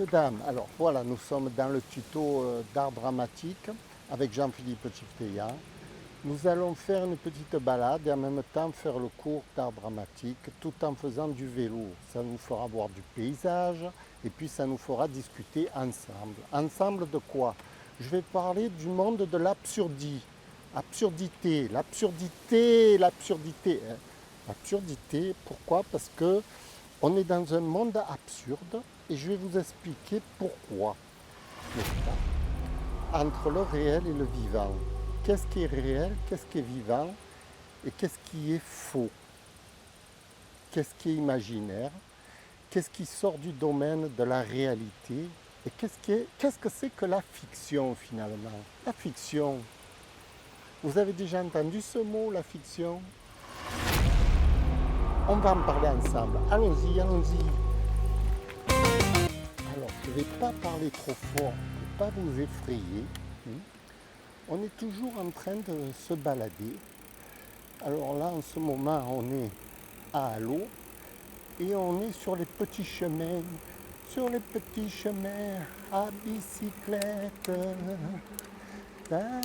messieurs, dames, alors voilà, nous sommes dans le tuto d'art dramatique avec Jean-Philippe Chifteya. Nous allons faire une petite balade et en même temps faire le cours d'art dramatique tout en faisant du vélo. Ça nous fera voir du paysage et puis ça nous fera discuter ensemble. Ensemble de quoi? Je vais parler du monde de l'absurdité. L'absurdité. L'absurdité, pourquoi? Parce que on est dans un monde absurde et je vais vous expliquer pourquoi. Entre le réel et le vivant. Qu'est-ce qui est réel, qu'est-ce qui est vivant et qu'est-ce qui est faux? Qu'est-ce qui est imaginaire? Qu'est-ce qui sort du domaine de la réalité? Et qu'est-ce que c'est que la fiction finalement? La fiction. Vous avez déjà entendu ce mot, la fiction? On va en parler ensemble. Allons-y, allons-y. Alors, je ne vais pas parler trop fort pour ne pas vous effrayer. On est toujours en train de se balader. Alors là, en ce moment, on est à l'eau et on est sur les petits chemins, à bicyclette. À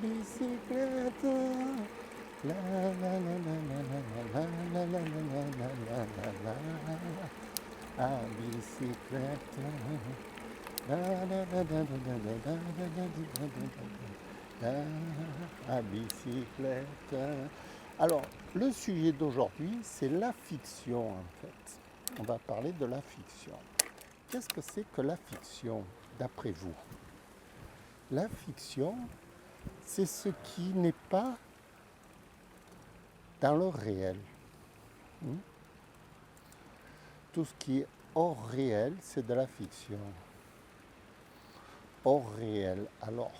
bicyclette. À bicyclette. À bicyclette. Alors, le sujet d'aujourd'hui, c'est la fiction en fait. On va parler de la fiction. Qu'est-ce que c'est que la fiction, d'après vous? La fiction, c'est ce qui n'est pas dans le réel. Tout ce qui est hors réel, c'est de la fiction. Hors réel. Alors,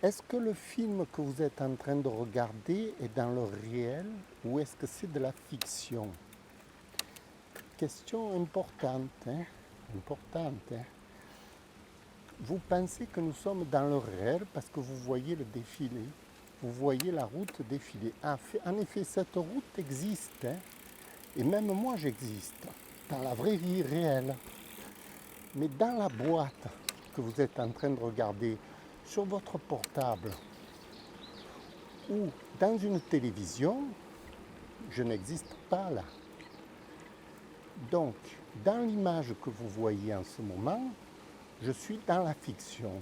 est-ce que le film que vous êtes en train de regarder est dans le réel ou est-ce que c'est de la fiction? Question importante, importante. Vous pensez que nous sommes dans le réel parce que vous voyez le défilé, vous voyez la route défiler. En effet, cette route existe, et même moi j'existe, dans la vraie vie réelle. Mais dans la boîte que vous êtes en train de regarder, sur votre portable, ou dans une télévision, je n'existe pas là. Donc, dans l'image que vous voyez en ce moment, je suis dans la fiction,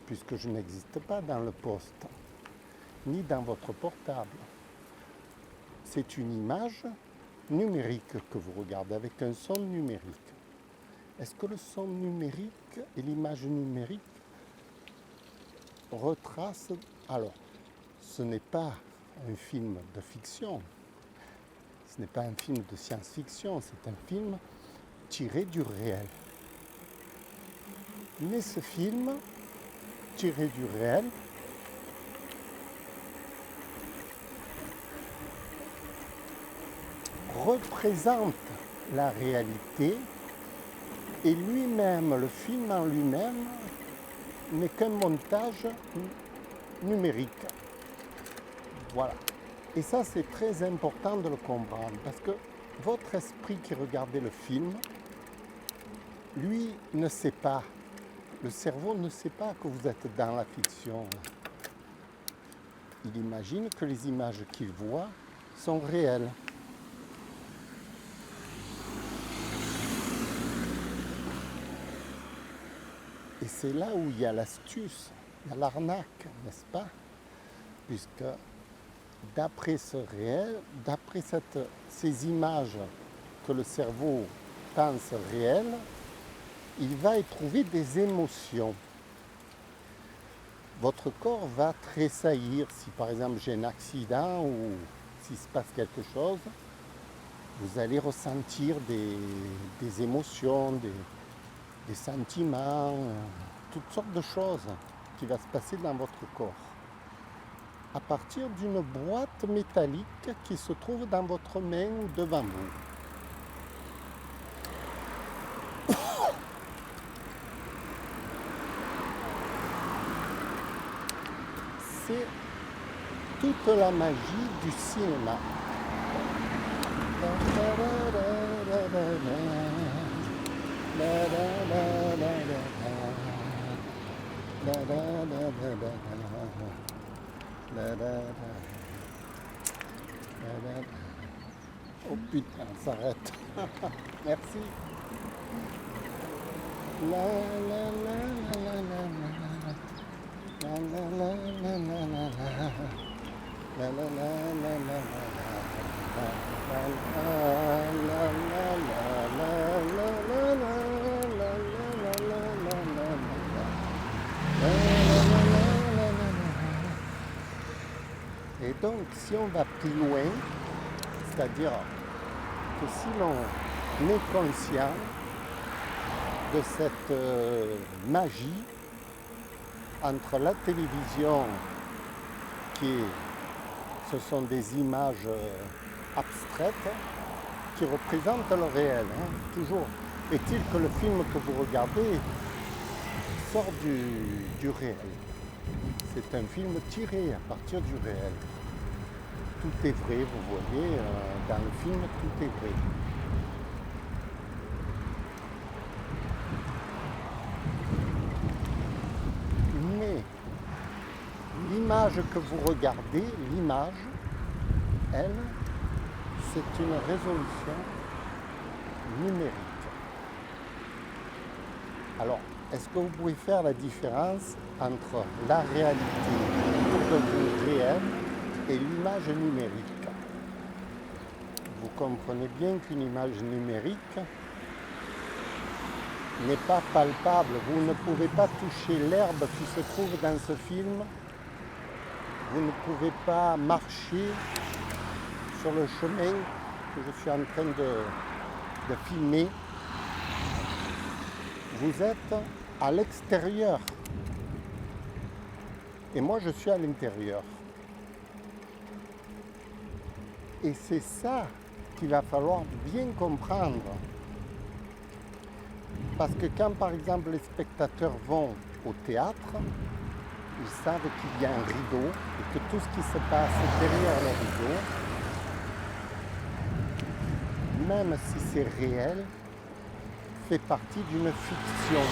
puisque je n'existe pas dans le poste, ni dans votre portable. C'est une image numérique que vous regardez avec un son numérique. Est-ce que le son numérique et l'image numérique retracent... Alors, ce n'est pas un film de fiction, ce n'est pas un film de science-fiction, c'est un film tiré du réel. Mais ce film, tiré du réel, représente la réalité et lui-même, le film en lui-même, n'est qu'un montage numérique. Voilà. Et ça, c'est très important de le comprendre parce que votre esprit qui regardait le film, lui ne sait pas, le cerveau ne sait pas que vous êtes dans la fiction. Il imagine que les images qu'il voit sont réelles. Et c'est là où il y a l'astuce, il y a l'arnaque, n'est-ce pas? Puisque d'après ce réel, d'après ces images que le cerveau pense réelles, il va éprouver des émotions. Votre corps va tressaillir si par exemple j'ai un accident ou s'il se passe quelque chose. Vous allez ressentir des émotions, des sentiments, toutes sortes de choses qui vont se passer dans votre corps. À partir d'une boîte métallique qui se trouve dans votre main ou devant vous. C'est toute la magie du cinéma. Oh putain, ça arrête. Merci. La la la la la la la la la la la la. La la la la la et donc si on va plus loin, c'est-à-dire que si l'on est conscient de cette magie entre la télévision ce sont des images abstraites qui représentent le réel. Toujours est-il que le film que vous regardez sort du réel. C'est un film tiré à partir du réel. Tout est vrai, vous voyez, dans le film, tout est vrai. Mais l'image que vous regardez, l'image, elle, c'est une résolution numérique. Alors, est-ce que vous pouvez faire la différence entre la réalité de vous réelle et l'image numérique? Vous comprenez bien qu'une image numérique n'est pas palpable. Vous ne pouvez pas toucher l'herbe qui se trouve dans ce film. Vous ne pouvez pas marcher sur le chemin que je suis en train de filmer. Vous êtes à l'extérieur. Et moi, je suis à l'intérieur. Et c'est ça qu'il va falloir bien comprendre. Parce que quand, par exemple, les spectateurs vont au théâtre, ils savent qu'il y a un rideau et que tout ce qui se passe derrière le rideau, même si c'est réel, fait partie d'une fiction.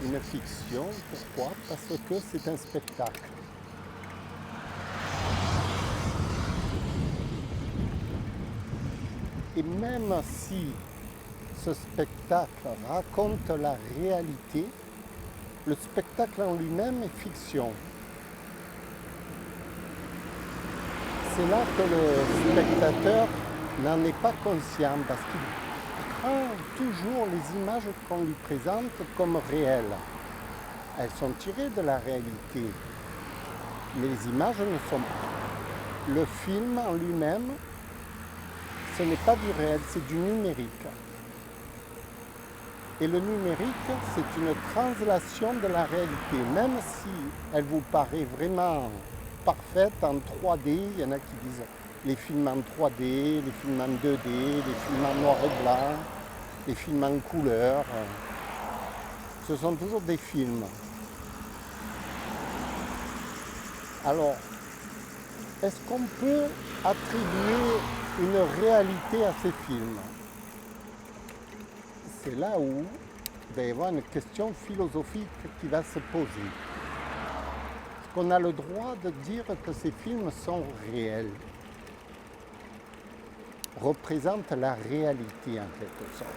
Une fiction, pourquoi? Parce que c'est un spectacle. Et même si ce spectacle raconte la réalité, le spectacle en lui-même est fiction. C'est là que le spectateur n'en est pas conscient parce qu'il prend toujours les images qu'on lui présente comme réelles. Elles sont tirées de la réalité, mais les images ne sont pas. Le film en lui-même, ce n'est pas du réel, c'est du numérique. Et le numérique, c'est une translation de la réalité, même si elle vous paraît vraiment parfaite en 3D. Il y en a qui disent les films en 3D, les films en 2D, les films en noir et blanc, les films en couleur. Ce sont toujours des films. Alors, est-ce qu'on peut attribuer une réalité à ces films? C'est là où il va y avoir une question philosophique qui va se poser. Est-ce qu'on a le droit de dire que ces films sont réels, représentent la réalité en quelque sorte?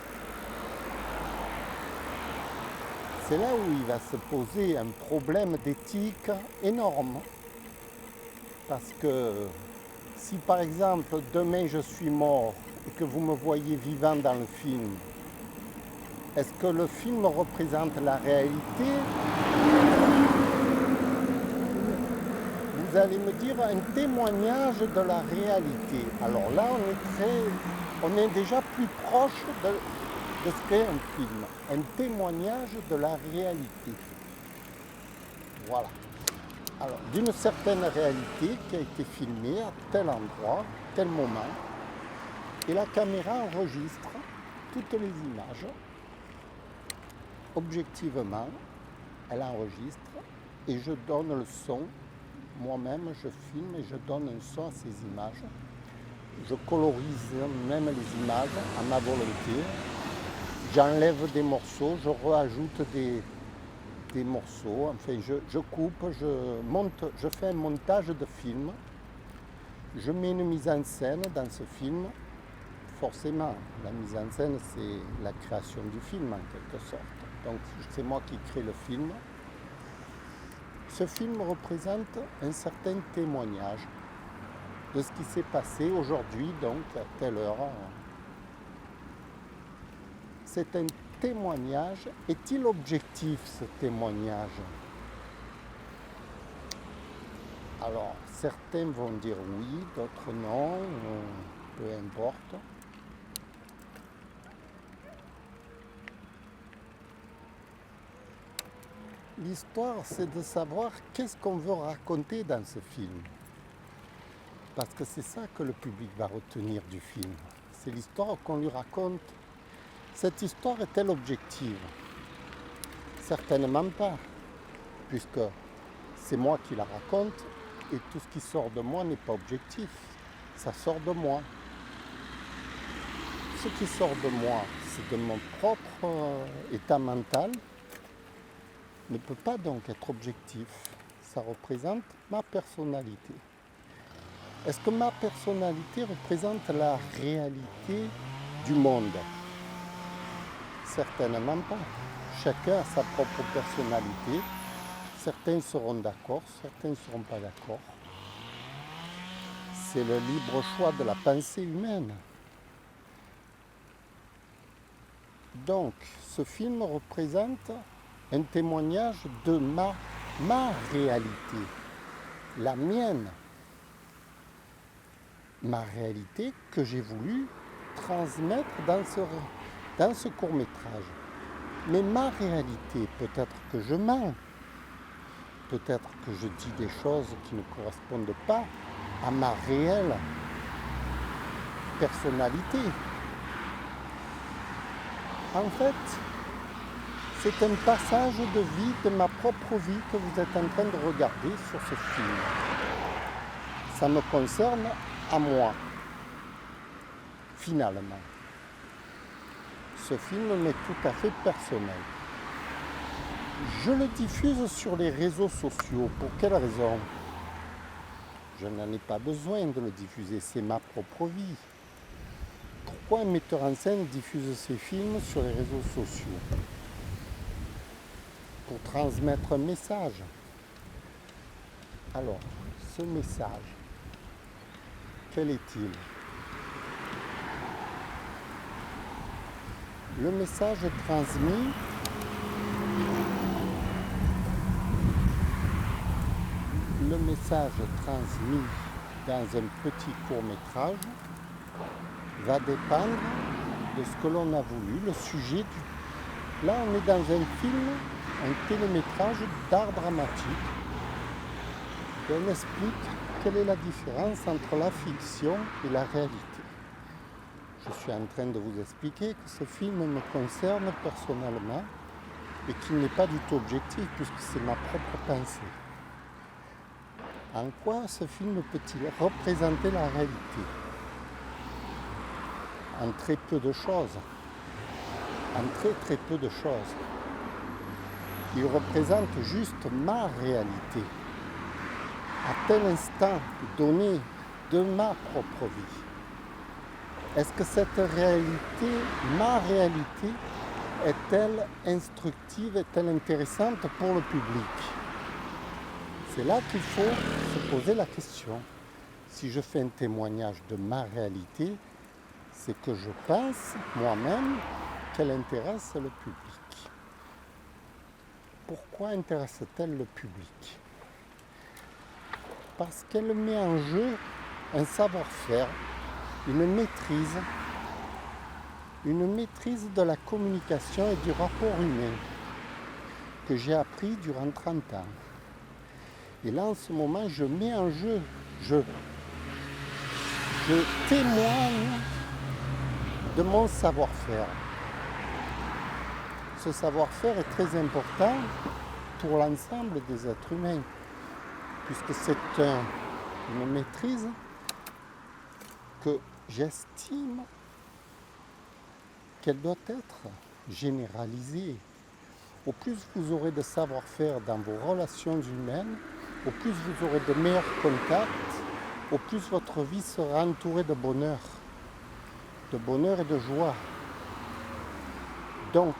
C'est là où il va se poser un problème d'éthique énorme. Parce que si par exemple demain je suis mort et que vous me voyez vivant dans le film, est-ce que le film représente la réalité? Vous allez me dire un témoignage de la réalité. Alors là, on est déjà plus proche de ce qu'est un film. Un témoignage de la réalité. Voilà. Alors, d'une certaine réalité qui a été filmée à tel endroit, tel moment, et la caméra enregistre toutes les images. Objectivement, elle enregistre et je donne le son moi-même, je filme et je donne un son à ces images. Je colorise même les images à ma volonté. J'enlève des morceaux, je rajoute des morceaux. Enfin, je coupe, je fais un montage de film. Je mets une mise en scène dans ce film. Forcément, la mise en scène, c'est la création du film en quelque sorte. Donc, c'est moi qui crée le film. Ce film représente un certain témoignage de ce qui s'est passé aujourd'hui, donc à telle heure. C'est un témoignage. Est-il objectif, ce témoignage? Alors, certains vont dire oui, d'autres non, peu importe. L'histoire, c'est de savoir qu'est-ce qu'on veut raconter dans ce film. Parce que c'est ça que le public va retenir du film. C'est l'histoire qu'on lui raconte. Cette histoire est-elle objective? Certainement pas, puisque c'est moi qui la raconte et tout ce qui sort de moi n'est pas objectif. Ça sort de moi. Ce qui sort de moi, c'est de mon propre état mental, ne peut pas donc être objectif. Ça représente ma personnalité. Est-ce que ma personnalité représente la réalité du monde? Certainement pas. Chacun a sa propre personnalité. Certains seront d'accord, certains ne seront pas d'accord. C'est le libre choix de la pensée humaine. Donc, ce film représente un témoignage de ma réalité, la mienne. Ma réalité que j'ai voulu transmettre dans ce court-métrage. Mais ma réalité, peut-être que je mens, peut-être que je dis des choses qui ne correspondent pas à ma réelle personnalité. En fait, c'est un passage de vie, de ma propre vie que vous êtes en train de regarder sur ce film. Ça me concerne à moi, finalement. Ce film m'est tout à fait personnel. Je le diffuse sur les réseaux sociaux. Pour quelle raison? Je n'en ai pas besoin de le diffuser, c'est ma propre vie. Pourquoi un metteur en scène diffuse ses films sur les réseaux sociaux? Pour transmettre un message. Alors, ce message, quel est-il? Le message transmis dans un petit court-métrage va dépendre de ce que l'on a voulu, le sujet du... Là, on est dans un film, un télémétrage d'art dramatique. Et on explique quelle est la différence entre la fiction et la réalité. Je suis en train de vous expliquer que ce film me concerne personnellement et qu'il n'est pas du tout objectif puisque c'est ma propre pensée. En quoi ce film peut-il représenter la réalité? En très peu de choses. En très peu de choses. Il représente juste ma réalité. À tel instant donné de ma propre vie. Est-ce que cette réalité, ma réalité, est-elle instructive, est-elle intéressante pour le public? C'est là qu'il faut se poser la question. Si je fais un témoignage de ma réalité, c'est que je pense moi-même qu'elle intéresse le public. Pourquoi intéresse-t-elle le public? Parce qu'elle met en jeu un savoir-faire, une maîtrise de la communication et du rapport humain que j'ai appris durant 30 ans. Et là, en ce moment, je mets en jeu, je témoigne de mon savoir-faire. Ce savoir-faire est très important pour l'ensemble des êtres humains, puisque c'est une maîtrise que j'estime qu'elle doit être généralisée. Au plus vous aurez de savoir-faire dans vos relations humaines, au plus vous aurez de meilleurs contacts, au plus votre vie sera entourée de bonheur et de joie. Donc,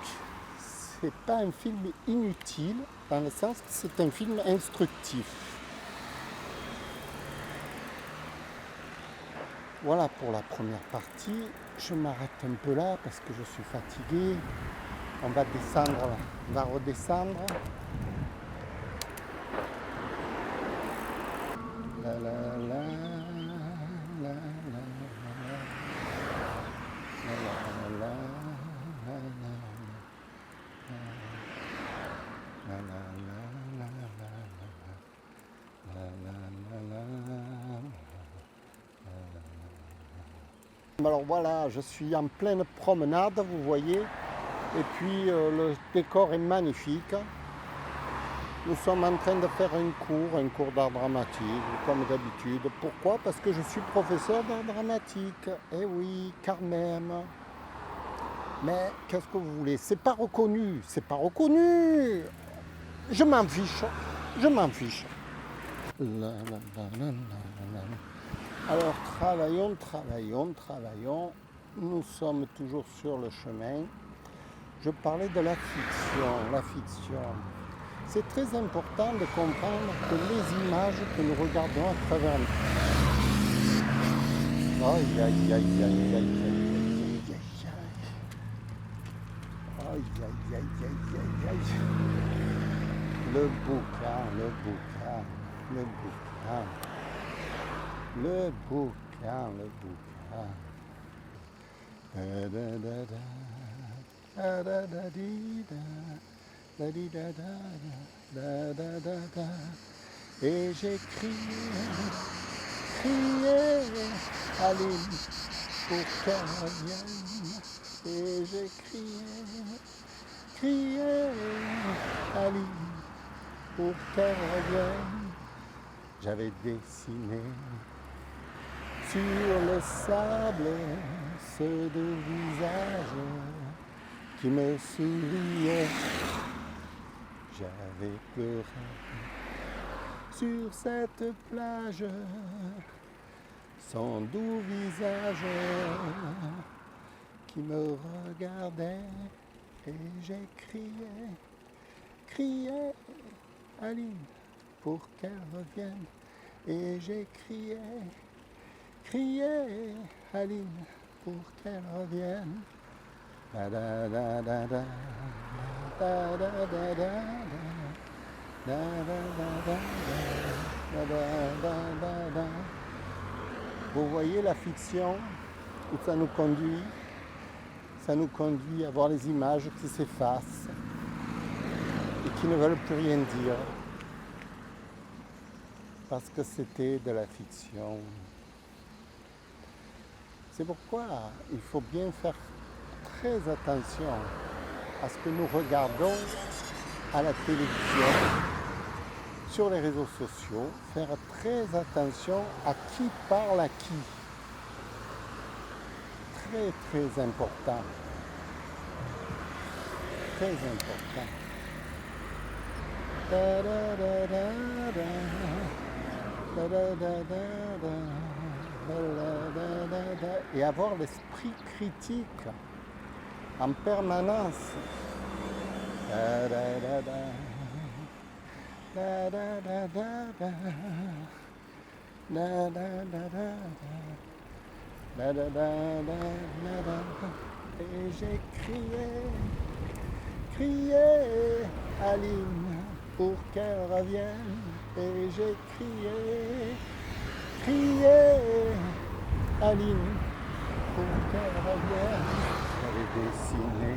c'est pas un film inutile, dans le sens que c'est un film instructif. Voilà pour la première partie. Je m'arrête un peu là parce que je suis fatigué. On va descendre, on va redescendre. La la la la la Alors voilà, je suis en pleine promenade, vous voyez, et puis le décor est magnifique. Nous sommes en train de faire un cours d'art dramatique, comme d'habitude. Pourquoi? Parce que je suis professeur d'art dramatique. Eh oui, quand même. Mais qu'est-ce que vous voulez? C'est pas reconnu, c'est pas reconnu. Je m'en fiche, je m'en fiche. Alors travaillons. Nous sommes toujours sur le chemin. Je parlais de la fiction. C'est très important de comprendre que les images que nous regardons à travers le bouquin. Et j'ai crié, Aline, pour qu'elle revienne. Et j'ai crié, Aline, pour qu'elle revienne. J'avais dessiné sur le sable ces deux visages qui me souriaient. J'avais pleuré sur cette plage, son doux visage qui me regardait, et j'ai crié, Aline, pour qu'elle revienne. Et j'ai crié, Aline, pour qu'elle revienne. Da da da da da da da da da. Vous voyez la fiction où ça nous conduit? Ça nous conduit à voir les images qui s'effacent et qui ne veulent plus rien dire parce que c'était de la fiction. C'est pourquoi il faut bien faire très attention à ce que nous regardons à la télévision, sur les réseaux sociaux, faire très attention à qui parle à qui. Très très important. Très important. Et avoir l'esprit critique en permanence. Et j'ai crié, Aline, pour qu'elle revienne. Et j'ai crié, Aline, pour qu'elle revienne. J'avais dessiné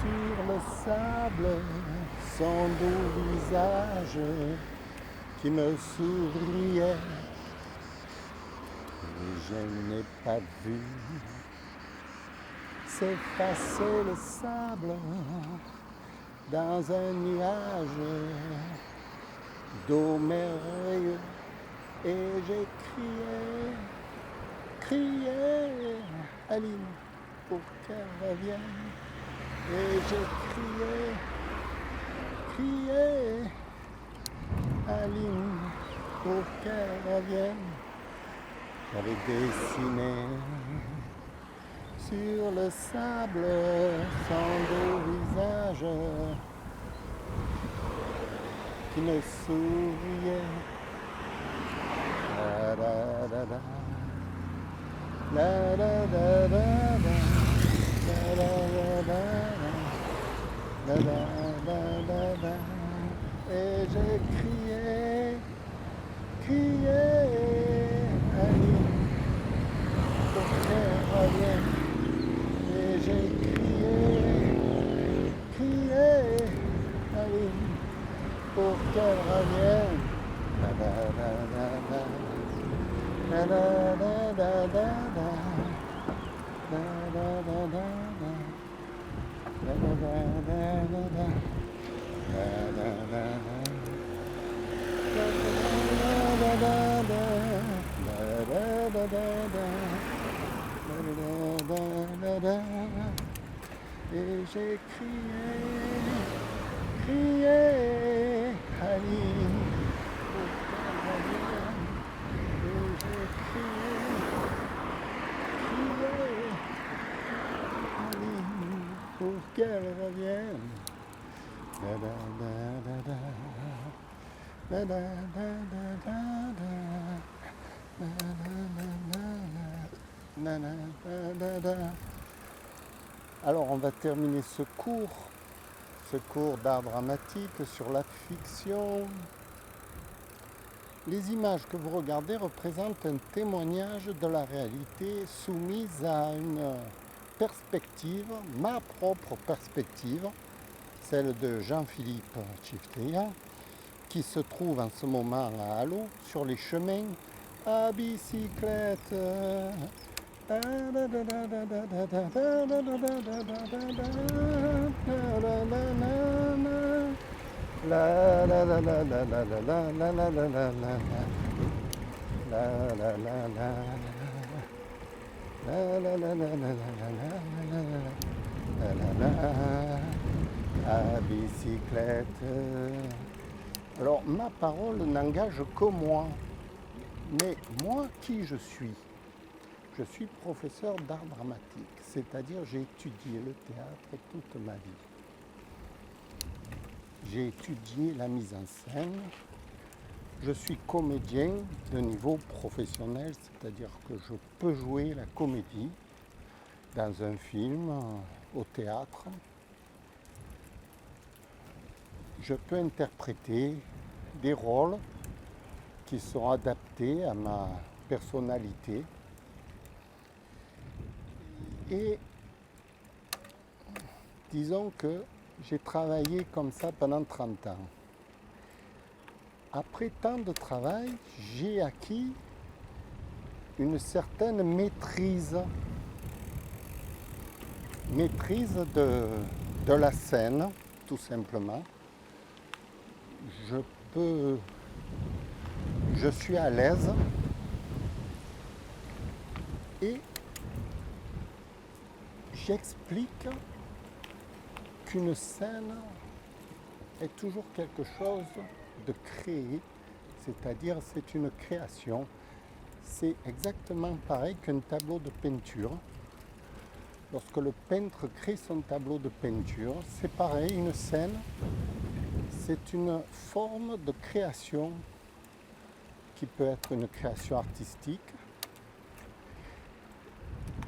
sur le sable son doux visage qui me souriait. Et je n'ai pas vu s'effacer le sable dans un nuage. do merveilleux. Et j'ai crié, Aline, pour qu'elle revienne. Et j'ai crié, Aline, pour qu'elle revienne. J'avais dessiné sur le sable son beau visage qui me souriait. La da da da, la da da da da, la da da da, la da da da. Et j'ai crié, Aline, pour qu'elle revienne. Et j'ai crié, Aline, pour qu'elle revienne. La da da da da, la da da da da da, la da da da da, la da da da da, la da da da. Et j'ai crié, Aline, pour qu'elle revienne. Et j'ai crié, Aline, pour qu'elle revienne. Da da da da da. Da, da, da, da, da, da, da. Alors on va terminer ce cours d'art dramatique sur la fiction. Les images que vous regardez représentent un témoignage de la réalité soumise à une perspective, ma propre perspective, celle de Jean-Philippe Chifteya, qui se trouve en ce moment à Halo, sur les chemins à bicyclette. À bicyclette. Alors, ma parole n'engage que moi. Mais moi, qui je suis? Je suis professeur d'art dramatique, c'est-à-dire j'ai étudié le théâtre toute ma vie. J'ai étudié la mise en scène. Je suis comédien de niveau professionnel, c'est-à-dire que je peux jouer la comédie dans un film, au théâtre. Je peux interpréter des rôles qui sont adaptés à ma personnalité. Et disons que j'ai travaillé comme ça pendant 30 ans. Après tant de travail, j'ai acquis une certaine maîtrise de la scène, tout simplement. Je suis à l'aise et j'explique qu'une scène est toujours quelque chose de créé, c'est-à-dire c'est une création. C'est exactement pareil qu'un tableau de peinture. Lorsque le peintre crée son tableau de peinture, c'est pareil, une scène, c'est une forme de création qui peut être une création artistique.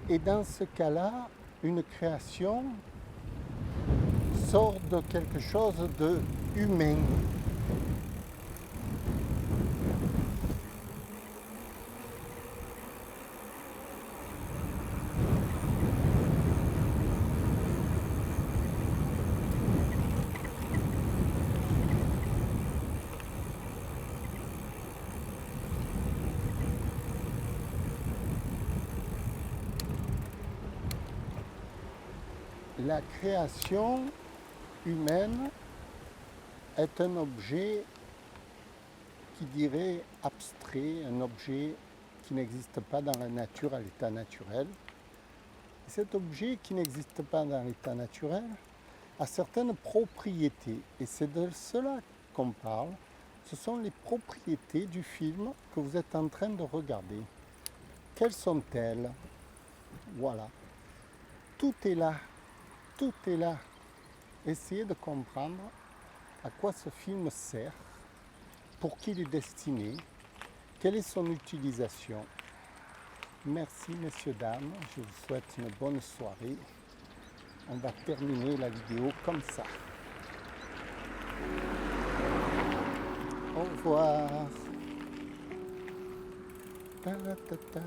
Et dans ce cas-là, une création sort de quelque chose de humain. La création humaine est un objet qui dirait abstrait, un objet qui n'existe pas dans la nature à l'état naturel. Et cet objet qui n'existe pas dans l'état naturel a certaines propriétés. Et c'est de cela qu'on parle. Ce sont les propriétés du film que vous êtes en train de regarder. Quelles sont-elles? Voilà. Tout est là. Tout est là. Essayez de comprendre à quoi ce film sert, pour qui il est destiné, quelle est son utilisation. Merci messieurs, dames, je vous souhaite une bonne soirée. On va terminer la vidéo comme ça. Au revoir. Da, da, da.